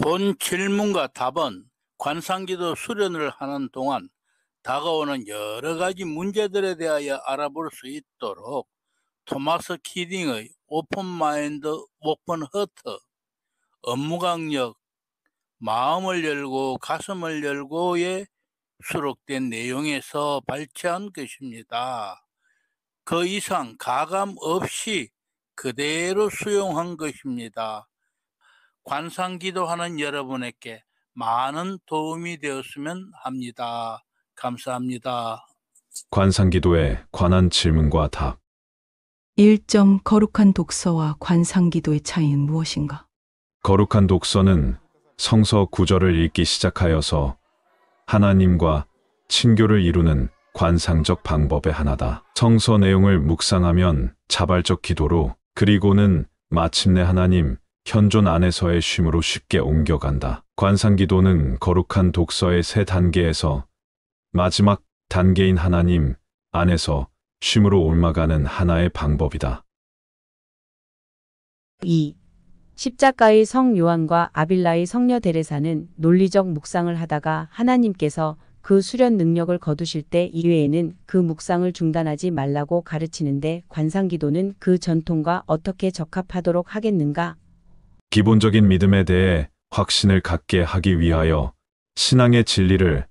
본 질문과 답은 관상기도 수련을 하는 동안 다가오는 여러 가지 문제들에 대하여 알아볼 수 있도록 토마스 키딩의 오픈 마인드 오픈 허트, 업무 강력, 마음을 열고 가슴을 열고에 수록된 내용에서 발췌한 것입니다. 그 이상 가감 없이 그대로 수용한 것입니다. 관상기도하는 여러분에게 많은 도움이 되었으면 합니다. 감사합니다. 관상기도에 관한 질문과 답. 1점 거룩한 독서와 관상기도의 차이는 무엇인가? 거룩한 독서는 성서 구절을 읽기 시작하여서 하나님과 친교를 이루는 관상적 방법의 하나다. 성서 내용을 묵상하면 자발적 기도로, 그리고는 마침내 하나님 현존 안에서의 쉼으로 쉽게 옮겨간다. 관상기도는 거룩한 독서의 세 단계에서 마지막 단계인 하나님 안에서 쉼으로 옮아가는 하나의 방법이다. 2. 십자가의 성 요한과 아빌라의 성녀 데레사는 논리적 묵상을 하다가 하나님께서 그 수련 능력을 거두실 때 이외에는 그 묵상을 중단하지 말라고 가르치는데 관상기도는 그 전통과 어떻게 적합하도록 하겠는가? 기본적인 믿음에 대해 확신을 갖게 하기 위하여 신앙의 진리를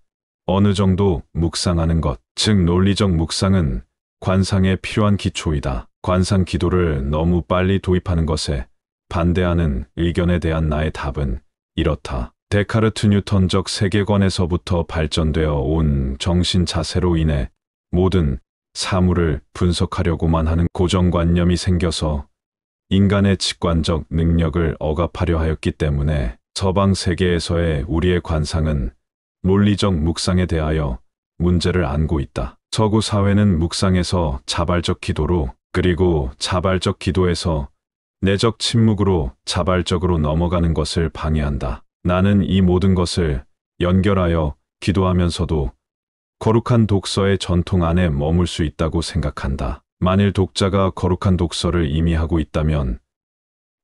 어느 정도 묵상하는 것, 즉 논리적 묵상은 관상에 필요한 기초이다. 관상 기도를 너무 빨리 도입하는 것에 반대하는 의견에 대한 나의 답은 이렇다. 데카르트 뉴턴적 세계관에서부터 발전되어 온 정신 자세로 인해 모든 사물을 분석하려고만 하는 고정관념이 생겨서 인간의 직관적 능력을 억압하려 하였기 때문에 서방 세계에서의 우리의 관상은 논리적 묵상에 대하여 문제를 안고 있다. 서구 사회는 묵상에서 자발적 기도로, 그리고 자발적 기도에서 내적 침묵으로 자발적으로 넘어가는 것을 방해한다. 나는 이 모든 것을 연결하여 기도하면서도 거룩한 독서의 전통 안에 머물 수 있다고 생각한다. 만일 독자가 거룩한 독서를 이미 하고 있다면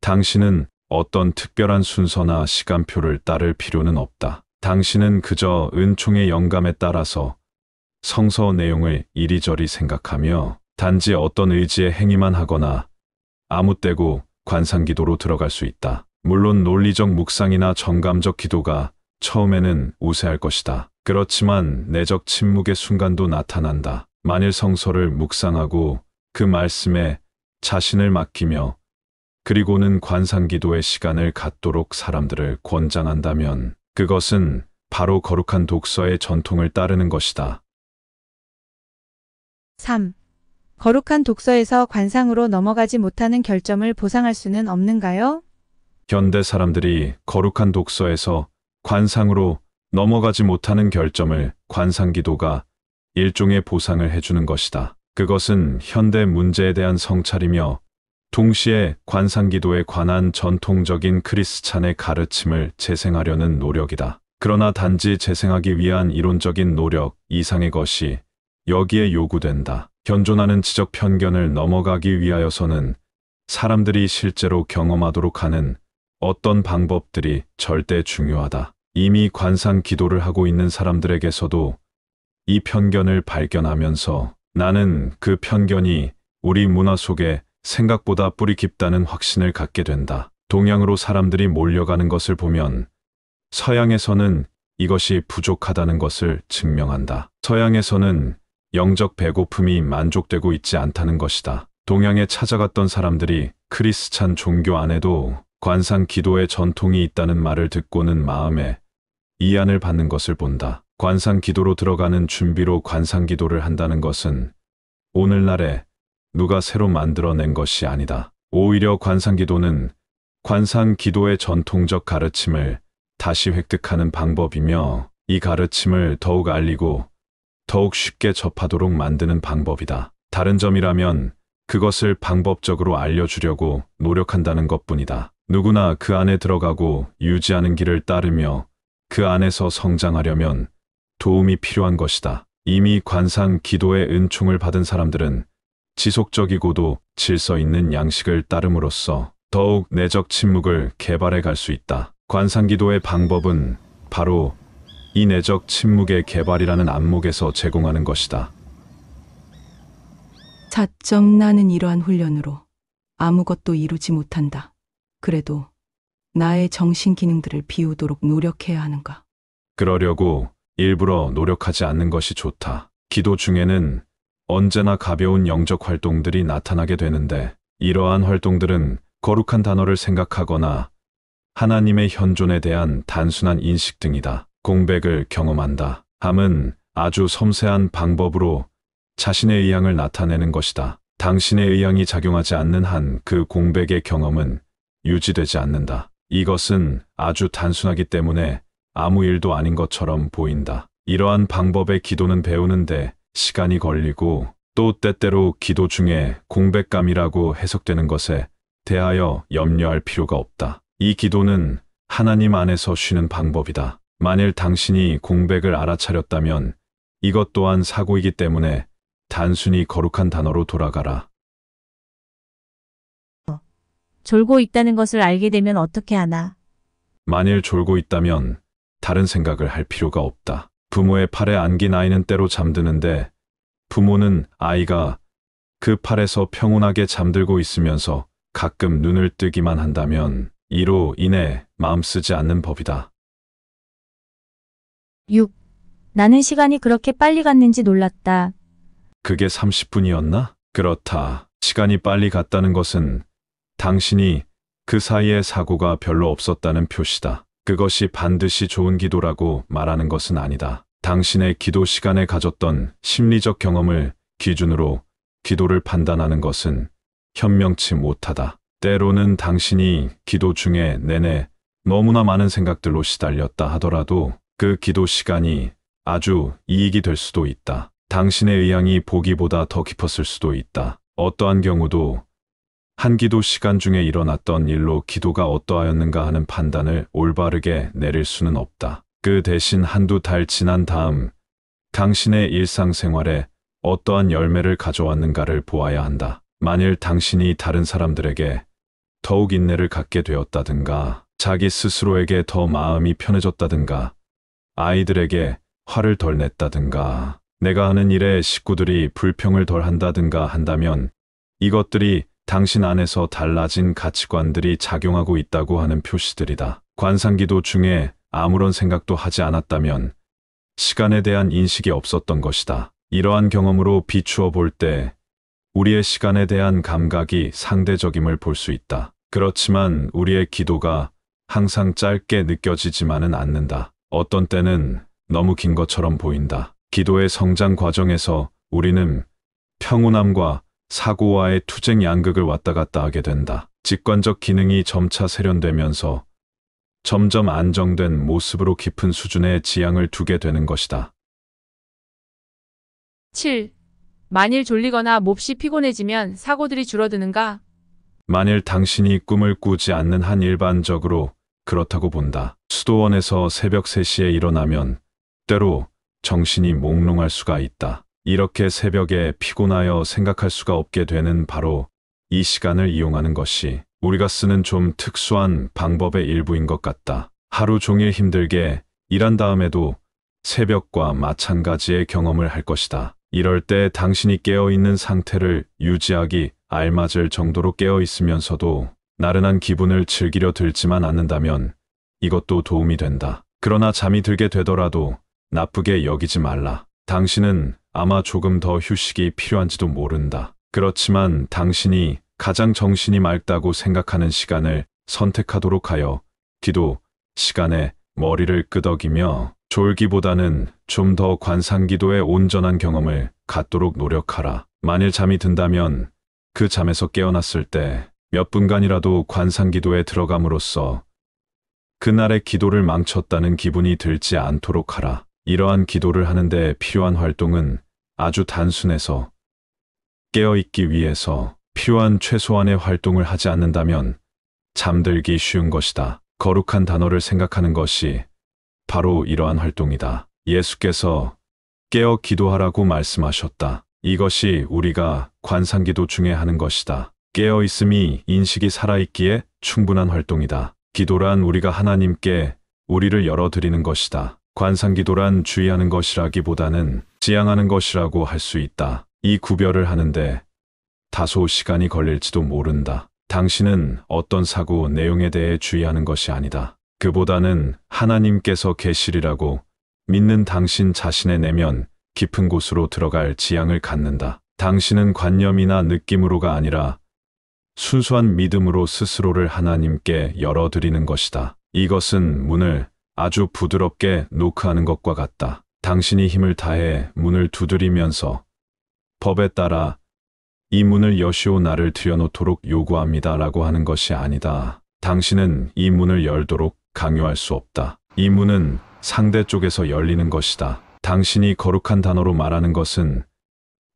당신은 어떤 특별한 순서나 시간표를 따를 필요는 없다. 당신은 그저 은총의 영감에 따라서 성서 내용을 이리저리 생각하며 단지 어떤 의지의 행위만 하거나 아무 때고 관상기도로 들어갈 수 있다. 물론 논리적 묵상이나 정감적 기도가 처음에는 우세할 것이다. 그렇지만 내적 침묵의 순간도 나타난다. 만일 성서를 묵상하고 그 말씀에 자신을 맡기며 그리고는 관상기도의 시간을 갖도록 사람들을 권장한다면 그것은 바로 거룩한 독서의 전통을 따르는 것이다. 3. 거룩한 독서에서 관상으로 넘어가지 못하는 결점을 보상할 수는 없는가요? 현대 사람들이 거룩한 독서에서 관상으로 넘어가지 못하는 결점을 관상기도가 일종의 보상을 해주는 것이다. 그것은 현대 문제에 대한 성찰이며 동시에 관상기도에 관한 전통적인 크리스찬의 가르침을 재생하려는 노력이다. 그러나 단지 재생하기 위한 이론적인 노력 이상의 것이 여기에 요구된다. 현존하는 지적 편견을 넘어가기 위하여서는 사람들이 실제로 경험하도록 하는 어떤 방법들이 절대 중요하다. 이미 관상 기도를 하고 있는 사람들에게서도 이 편견을 발견하면서 나는 그 편견이 우리 문화 속에 생각보다 뿌리 깊다는 확신을 갖게 된다. 동양으로 사람들이 몰려가는 것을 보면 서양에서는 이것이 부족하다는 것을 증명한다. 서양에서는 영적 배고픔이 만족되고 있지 않다는 것이다. 동양에 찾아갔던 사람들이 크리스찬 종교 안에도 관상 기도의 전통이 있다는 말을 듣고는 마음에 이안을 받는 것을 본다. 관상 기도로 들어가는 준비로 관상 기도를 한다는 것은 오늘날에 누가 새로 만들어낸 것이 아니다. 오히려 관상 기도는 관상 기도의 전통적 가르침을 다시 획득하는 방법이며 이 가르침을 더욱 알리고 더욱 쉽게 접하도록 만드는 방법이다. 다른 점이라면 그것을 방법적으로 알려주려고 노력한다는 것뿐이다. 누구나 그 안에 들어가고 유지하는 길을 따르며 그 안에서 성장하려면 도움이 필요한 것이다. 이미 관상 기도의 은총을 받은 사람들은 지속적이고도 질서 있는 양식을 따름으로써 더욱 내적 침묵을 개발해 갈 수 있다. 관상기도의 방법은 바로 이 내적 침묵의 개발이라는 안목에서 제공하는 것이다. 4점 나는 이러한 훈련으로 아무것도 이루지 못한다. 그래도 나의 정신 기능들을 비우도록 노력해야 하는가? 그러려고 일부러 노력하지 않는 것이 좋다. 기도 중에는 언제나 가벼운 영적 활동들이 나타나게 되는데 이러한 활동들은 거룩한 단어를 생각하거나 하나님의 현존에 대한 단순한 인식 등이다. 공백을 경험한다 함은 아주 섬세한 방법으로 자신의 의향을 나타내는 것이다. 당신의 의향이 작용하지 않는 한 그 공백의 경험은 유지되지 않는다. 이것은 아주 단순하기 때문에 아무 일도 아닌 것처럼 보인다. 이러한 방법의 기도는 배우는데 시간이 걸리고 또 때때로 기도 중에 공백감이라고 해석되는 것에 대하여 염려할 필요가 없다. 이 기도는 하나님 안에서 쉬는 방법이다. 만일 당신이 공백을 알아차렸다면 이것 또한 사고이기 때문에 단순히 거룩한 단어로 돌아가라. 졸고 있다는 것을 알게 되면 어떻게 하나? 만일 졸고 있다면 다른 생각을 할 필요가 없다. 부모의 팔에 안긴 아이는 때로 잠드는데 부모는 아이가 그 팔에서 평온하게 잠들고 있으면서 가끔 눈을 뜨기만 한다면 이로 인해 마음 쓰지 않는 법이다. 6. 나는 시간이 그렇게 빨리 갔는지 놀랐다. 그게 30분이었나? 그렇다. 시간이 빨리 갔다는 것은 당신이 그 사이에 사고가 별로 없었다는 표시다. 그것이 반드시 좋은 기도라고 말하는 것은 아니다. 당신의 기도 시간에 가졌던 심리적 경험을 기준으로 기도를 판단하는 것은 현명치 못하다. 때로는 당신이 기도 중에 내내 너무나 많은 생각들로 시달렸다 하더라도 그 기도 시간이 아주 이익이 될 수도 있다. 당신의 의향이 보기보다 더 깊었을 수도 있다. 어떠한 경우도 한 기도 시간 중에 일어났던 일로 기도가 어떠하였는가 하는 판단을 올바르게 내릴 수는 없다. 그 대신 한두 달 지난 다음 당신의 일상생활에 어떠한 열매를 가져왔는가를 보아야 한다. 만일 당신이 다른 사람들에게 더욱 인내를 갖게 되었다든가 자기 스스로에게 더 마음이 편해졌다든가 아이들에게 화를 덜 냈다든가 내가 하는 일에 식구들이 불평을 덜 한다든가 한다면 이것들이 당신 안에서 달라진 가치관들이 작용하고 있다고 하는 표시들이다. 관상기도 중에 아무런 생각도 하지 않았다면 시간에 대한 인식이 없었던 것이다. 이러한 경험으로 비추어 볼 때 우리의 시간에 대한 감각이 상대적임을 볼 수 있다. 그렇지만 우리의 기도가 항상 짧게 느껴지지만은 않는다. 어떤 때는 너무 긴 것처럼 보인다. 기도의 성장 과정에서 우리는 평온함과 사고와의 투쟁 양극을 왔다 갔다 하게 된다. 직관적 기능이 점차 세련되면서 점점 안정된 모습으로 깊은 수준의 지향을 두게 되는 것이다. 7. 만일 졸리거나 몹시 피곤해지면 사고들이 줄어드는가? 만일 당신이 꿈을 꾸지 않는 한 일반적으로 그렇다고 본다. 수도원에서 새벽 3시에 일어나면 때로 정신이 몽롱할 수가 있다. 이렇게 새벽에 피곤하여 생각할 수가 없게 되는 바로 이 시간을 이용하는 것이 우리가 쓰는 좀 특수한 방법의 일부인 것 같다. 하루 종일 힘들게 일한 다음에도 새벽과 마찬가지의 경험을 할 것이다. 이럴 때 당신이 깨어있는 상태를 유지하기 알맞을 정도로 깨어있으면서도 나른한 기분을 즐기려 들지만 않는다면 이것도 도움이 된다. 그러나 잠이 들게 되더라도 나쁘게 여기지 말라. 당신은 아마 조금 더 휴식이 필요한지도 모른다. 그렇지만 당신이 가장 정신이 맑다고 생각하는 시간을 선택하도록 하여 기도 시간에 머리를 끄덕이며 졸기보다는 좀 더 관상기도의 온전한 경험을 갖도록 노력하라. 만일 잠이 든다면 그 잠에서 깨어났을 때 몇 분간이라도 관상기도에 들어감으로써 그날의 기도를 망쳤다는 기분이 들지 않도록 하라. 이러한 기도를 하는데 필요한 활동은 아주 단순해서 깨어있기 위해서 필요한 최소한의 활동을 하지 않는다면 잠들기 쉬운 것이다. 거룩한 단어를 생각하는 것이 바로 이러한 활동이다. 예수께서 깨어 기도하라고 말씀하셨다. 이것이 우리가 관상기도 중에 하는 것이다. 깨어있음이 인식이 살아있기에 충분한 활동이다. 기도란 우리가 하나님께 우리를 열어드리는 것이다. 관상기도란 주의하는 것이라기보다는 지향하는 것이라고 할 수 있다. 이 구별을 하는데 다소 시간이 걸릴지도 모른다. 당신은 어떤 사고 내용에 대해 주의하는 것이 아니다. 그보다는 하나님께서 계시리라고 믿는 당신 자신의 내면 깊은 곳으로 들어갈 지향을 갖는다. 당신은 관념이나 느낌으로가 아니라 순수한 믿음으로 스스로를 하나님께 열어드리는 것이다. 이것은 문을 아주 부드럽게 노크하는 것과 같다. 당신이 힘을 다해 문을 두드리면서 법에 따라 이 문을 여시오 나를 들여놓도록 요구합니다 라고 하는 것이 아니다. 당신은 이 문을 열도록 강요할 수 없다. 이 문은 상대 쪽에서 열리는 것이다. 당신이 거룩한 단어로 말하는 것은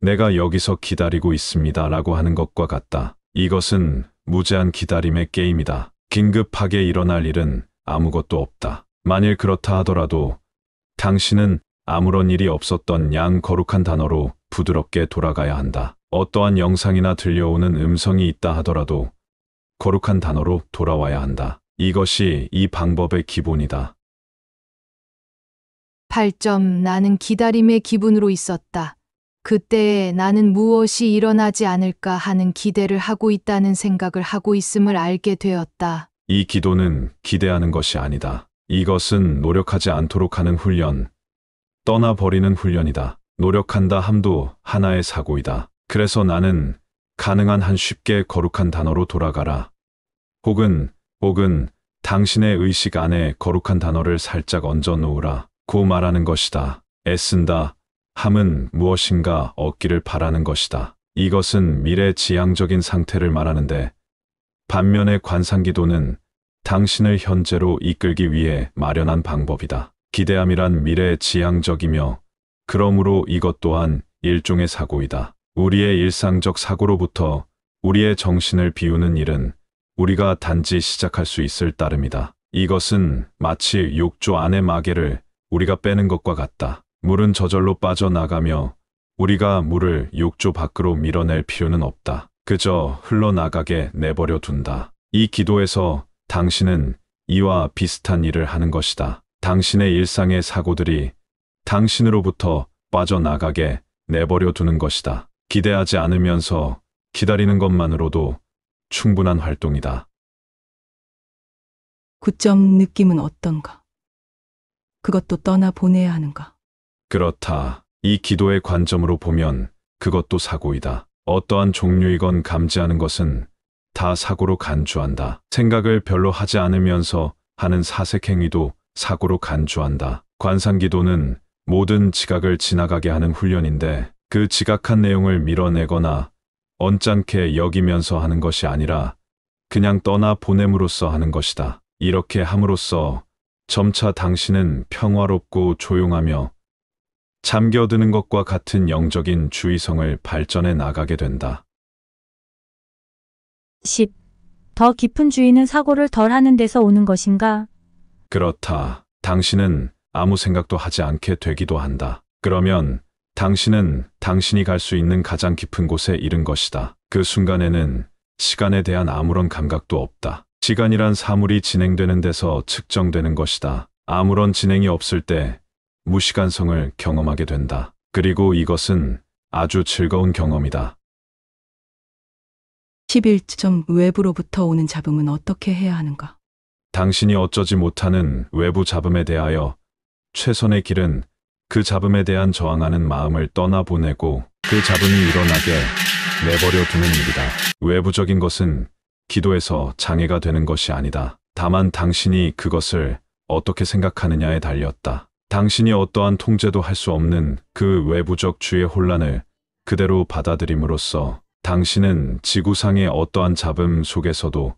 내가 여기서 기다리고 있습니다 라고 하는 것과 같다. 이것은 무제한 기다림의 게임이다. 긴급하게 일어날 일은 아무것도 없다. 만일 그렇다 하더라도 당신은 아무런 일이 없었던 양 거룩한 단어로 부드럽게 돌아가야 한다. 어떠한 영상이나 들려오는 음성이 있다 하더라도 거룩한 단어로 돌아와야 한다. 이것이 이 방법의 기본이다. 8점 나는 기다림의 기분으로 있었다. 그때에 나는 무엇이 일어나지 않을까 하는 기대를 하고 있다는 생각을 하고 있음을 알게 되었다. 이 기도는 기대하는 것이 아니다. 이것은 노력하지 않도록 하는 훈련, 떠나버리는 훈련이다. 노력한다 함도 하나의 사고이다. 그래서 나는 가능한 한 쉽게 거룩한 단어로 돌아가라. 혹은 당신의 의식 안에 거룩한 단어를 살짝 얹어 놓으라. 고 말하는 것이다. 애쓴다 함은 무엇인가 얻기를 바라는 것이다. 이것은 미래지향적인 상태를 말하는데 반면에 관상기도는 당신을 현재로 이끌기 위해 마련한 방법이다. 기대함이란 미래지향적이며 그러므로 이것 또한 일종의 사고이다. 우리의 일상적 사고로부터 우리의 정신을 비우는 일은 우리가 단지 시작할 수 있을 따름이다. 이것은 마치 욕조 안의 마개를 우리가 빼는 것과 같다. 물은 저절로 빠져나가며 우리가 물을 욕조 밖으로 밀어낼 필요는 없다. 그저 흘러나가게 내버려 둔다. 이 기도에서 당신은 이와 비슷한 일을 하는 것이다. 당신의 일상의 사고들이 당신으로부터 빠져나가게 내버려 두는 것이다. 기대하지 않으면서 기다리는 것만으로도 충분한 활동이다. 9점 느낌은 어떤가? 그것도 떠나 보내야 하는가? 그렇다. 이 기도의 관점으로 보면 그것도 사고이다. 어떠한 종류이건 감지하는 것은 다 사고로 간주한다. 생각을 별로 하지 않으면서 하는 사색행위도 사고로 간주한다. 관상기도는 모든 지각을 지나가게 하는 훈련인데 그 지각한 내용을 밀어내거나 언짢게 여기면서 하는 것이 아니라 그냥 떠나 보냄으로써 하는 것이다. 이렇게 함으로써 점차 당신은 평화롭고 조용하며 잠겨드는 것과 같은 영적인 주의성을 발전해 나가게 된다. 10. 더 깊은 주의는 사고를 덜 하는 데서 오는 것인가? 그렇다. 당신은 아무 생각도 하지 않게 되기도 한다. 그러면 당신은 당신이 갈 수 있는 가장 깊은 곳에 이른 것이다. 그 순간에는 시간에 대한 아무런 감각도 없다. 시간이란 사물이 진행되는 데서 측정되는 것이다. 아무런 진행이 없을 때 무시간성을 경험하게 된다. 그리고 이것은 아주 즐거운 경험이다. 11점 외부로부터 오는 잡음은 어떻게 해야 하는가? 당신이 어쩌지 못하는 외부 잡음에 대하여 최선의 길은 그 잡음에 대한 저항하는 마음을 떠나보내고 그 잡음이 일어나게 내버려 두는 일이다. 외부적인 것은 기도에서 장애가 되는 것이 아니다. 다만 당신이 그것을 어떻게 생각하느냐에 달렸다. 당신이 어떠한 통제도 할 수 없는 그 외부적 주의 혼란을 그대로 받아들임으로써 당신은 지구상의 어떠한 잡음 속에서도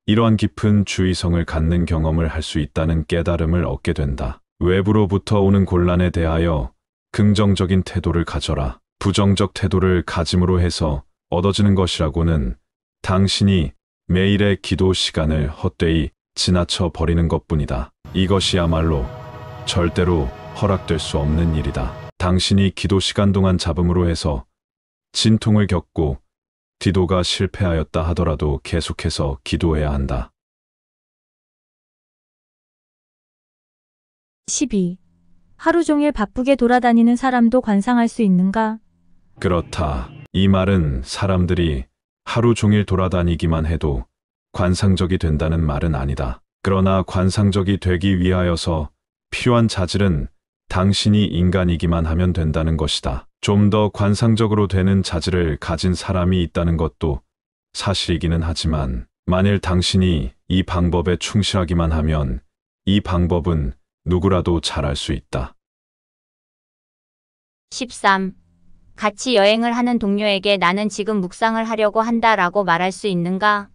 이러한 깊은 주의성을 갖는 경험을 할 수 있다는 깨달음을 얻게 된다. 외부로부터 오는 곤란에 대하여 긍정적인 태도를 가져라. 부정적 태도를 가짐으로 해서 얻어지는 것이라고는 당신이 매일의 기도 시간을 헛되이 지나쳐 버리는 것뿐이다. 이것이야말로 절대로 허락될 수 없는 일이다. 당신이 기도 시간 동안 잡음으로 해서 진통을 겪고 기도가 실패하였다 하더라도 계속해서 기도해야 한다. 12. 하루 종일 바쁘게 돌아다니는 사람도 관상할 수 있는가? 그렇다. 이 말은 사람들이 하루 종일 돌아다니기만 해도 관상적이 된다는 말은 아니다. 그러나 관상적이 되기 위하여서 필요한 자질은 당신이 인간이기만 하면 된다는 것이다. 좀 더 관상적으로 되는 자질을 가진 사람이 있다는 것도 사실이기는 하지만 만일 당신이 이 방법에 충실하기만 하면 이 방법은 누구라도 잘할 수 있다. 13. 같이 여행을 하는 동료에게 나는 지금 묵상을 하려고 한다라고 말할 수 있는가?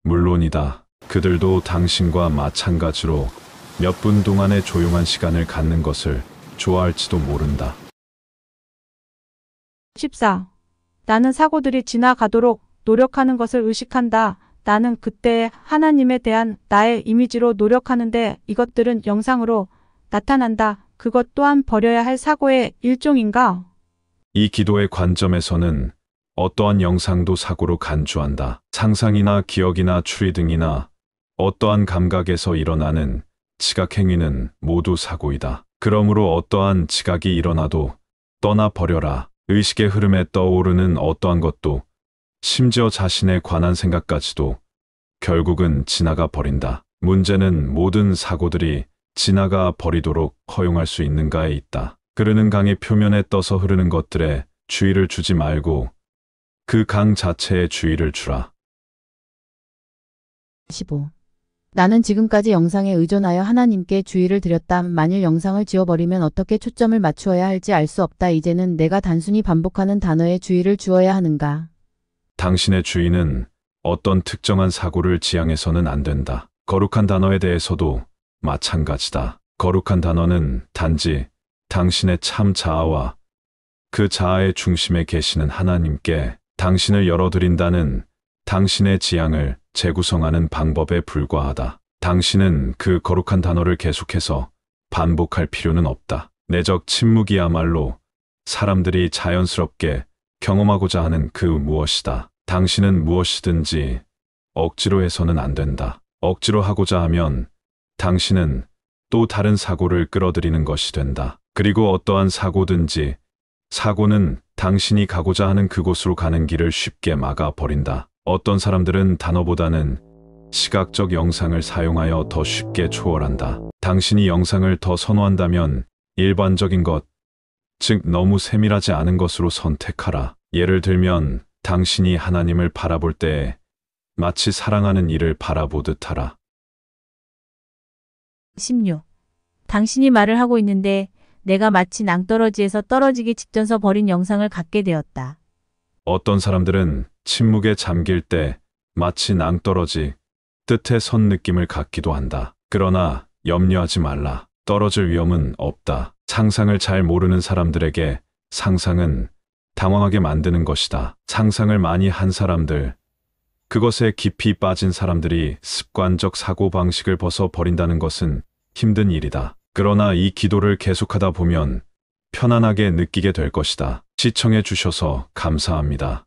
물론이다. 그들도 당신과 마찬가지로 몇 분 동안의 조용한 시간을 갖는 것을 좋아할지도 모른다. 14. 나는 사고들이 지나가도록 노력하는 것을 의식한다. 나는 그때 하나님에 대한 나의 이미지로 노력하는데 이것들은 영상으로 나타난다. 그것 또한 버려야 할 사고의 일종인가? 이 기도의 관점에서는 어떠한 영상도 사고로 간주한다. 상상이나 기억이나 추리 등이나 어떠한 감각에서 일어나는 지각 행위는 모두 사고이다. 그러므로 어떠한 지각이 일어나도 떠나버려라. 의식의 흐름에 떠오르는 어떠한 것도 심지어 자신에 관한 생각까지도 결국은 지나가 버린다. 문제는 모든 사고들이 지나가 버리도록 허용할 수 있는가에 있다. 흐르는 강의 표면에 떠서 흐르는 것들에 주의를 주지 말고 그 강 자체에 주의를 주라. 15. 나는 지금까지 영상에 의존하여 하나님께 주의를 드렸다. 만일 영상을 지워버리면 어떻게 초점을 맞추어야 할지 알 수 없다. 이제는 내가 단순히 반복하는 단어에 주의를 주어야 하는가? 당신의 주의는 어떤 특정한 사고를 지향해서는 안 된다. 거룩한 단어에 대해서도 마찬가지다. 거룩한 단어는 단지 당신의 참 자아와 그 자아의 중심에 계시는 하나님께 당신을 열어드린다는 당신의 지향을 재구성하는 방법에 불과하다. 당신은 그 거룩한 단어를 계속해서 반복할 필요는 없다. 내적 침묵이야말로 사람들이 자연스럽게 경험하고자 하는 그 무엇이다. 당신은 무엇이든지 억지로 해서는 안 된다. 억지로 하고자 하면 당신은 또 다른 사고를 끌어들이는 것이 된다. 그리고 어떠한 사고든지 사고는 당신이 가고자 하는 그곳으로 가는 길을 쉽게 막아버린다. 어떤 사람들은 단어보다는 시각적 영상을 사용하여 더 쉽게 초월한다. 당신이 영상을 더 선호한다면 일반적인 것, 즉 너무 세밀하지 않은 것으로 선택하라. 예를 들면 당신이 하나님을 바라볼 때에 마치 사랑하는 이를 바라보듯 하라. 16. 당신이 말을 하고 있는데 내가 마치 낭떠러지에서 떨어지기 직전서 버린 영상을 갖게 되었다. 어떤 사람들은 침묵에 잠길 때 마치 낭떠러지 뜻에 선 느낌을 갖기도 한다. 그러나 염려하지 말라. 떨어질 위험은 없다. 상상을 잘 모르는 사람들에게 상상은 당황하게 만드는 것이다. 상상을 많이 한 사람들, 그것에 깊이 빠진 사람들이 습관적 사고방식을 벗어버린다는 것은 힘든 일이다. 그러나 이 기도를 계속하다 보면 편안하게 느끼게 될 것이다. 시청해 주셔서 감사합니다.